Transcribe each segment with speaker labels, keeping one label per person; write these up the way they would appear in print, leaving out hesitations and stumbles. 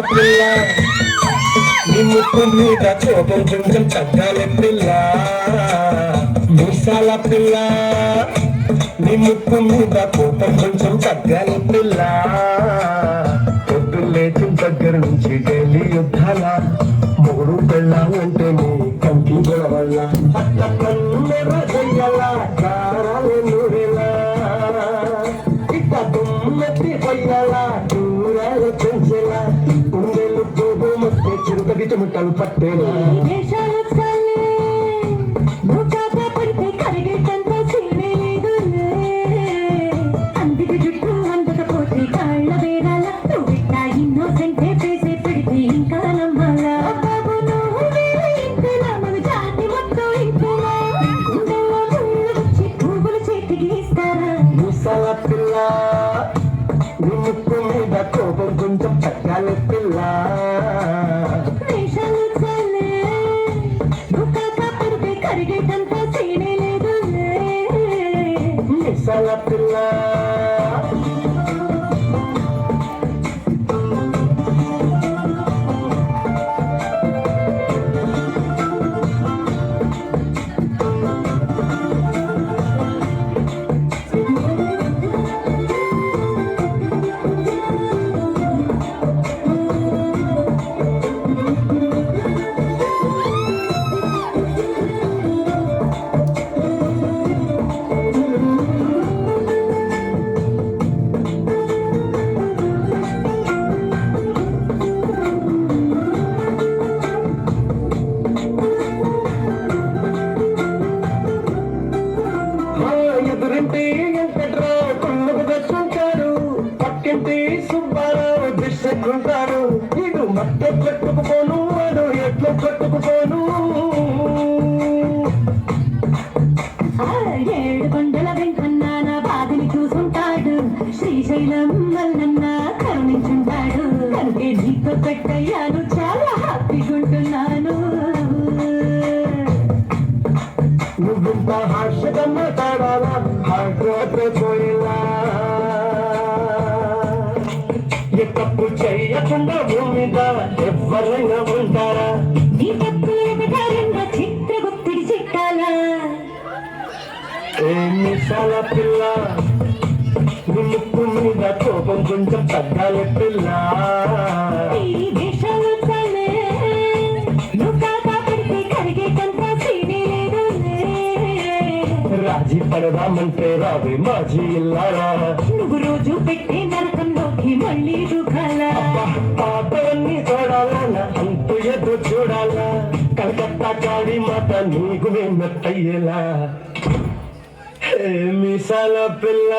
Speaker 1: పిల్ల నీ ముక్కు మీద కోపం కొంచెం తగ్గాలి పిల్ల మీసాల పిల్ల నీ ముక్కు మీద కోపం కొంచెం తగ్గాలి పిల్ల పొద్దు లేచిన దగ్గర నుంచి డైలీ యుద్ధాల మూడు పెళ్ళాలంటే నీ కంటి గొడవల్ల అట్ల కన్నెర చెయ్యాల కారాలు నూరెలా ఇట్ట దుమ్మెత్తి పొయ్యాల దూరాలు పెంచేలా ఉండేలు పోగు మొత్తే చిరుకటి చెమటలు పట్టేలా పిల్ల నీ ముక్కు మీద కోపం కొంచెం తగ్గాలి పిల్ల మిసాల పిల్ల ఎదురింటి వెంకట్రావు కొల్లుకు తెచ్చుంటాడు పక్కింటి సుబ్బారావు దిశకుంటాడు ఇడు మట్టె పెట్టుకుపోను వాడు ఎట్లు పెట్టుకుపోను
Speaker 2: ఏడు కొండల వెంకన్న నా బాధని చూసుంటాడు శ్రీశైలం మల్లన్న కరుణించుంటాడు కనుకే నీతో పెట్టయ్యాను చాలా హ్యాపీగా ఉంటున్నాను
Speaker 1: నువ్వింత హార్షగా మాట్లాడాలా హార్ట్పోయిలా ఏ తప్పు చెయ్యకుండా భూమిద ఎవరైనా ఉంటారా
Speaker 2: నీ తప్పు ఎగటారంగా చిత్రగుప్తుడి చిట్టాలా
Speaker 1: ఏ మిసాల పిల్ల నీ ముక్కు మీద కోపం కొంచెం తగ్గాలి పిల్ల
Speaker 2: ఈ దేశాలు చాలే నువ్వు కాకా పెడితే కరిగేటంత సీనే
Speaker 1: రాజీ పడదామంటే రావే మాజీ ఇల్లారా
Speaker 2: నువ్వు రోజు పెట్టే నరకంలోకి మళ్ళీ దుఃఖాలా
Speaker 1: పాపలన్నీ చూడాలన్నా అంతు ఎదురు చూడాలా కలకత్తా కాడి మాట నీకు మెత్తయ్యేలా మిసాల పిల్ల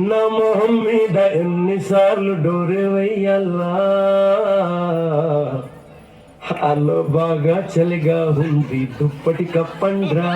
Speaker 1: నా మొహం మీద ఎన్నిసార్లు డోరే వెయ్యాలా అల్లో బాగా చలిగా ఉంది దుప్పటి కప్పండ్రా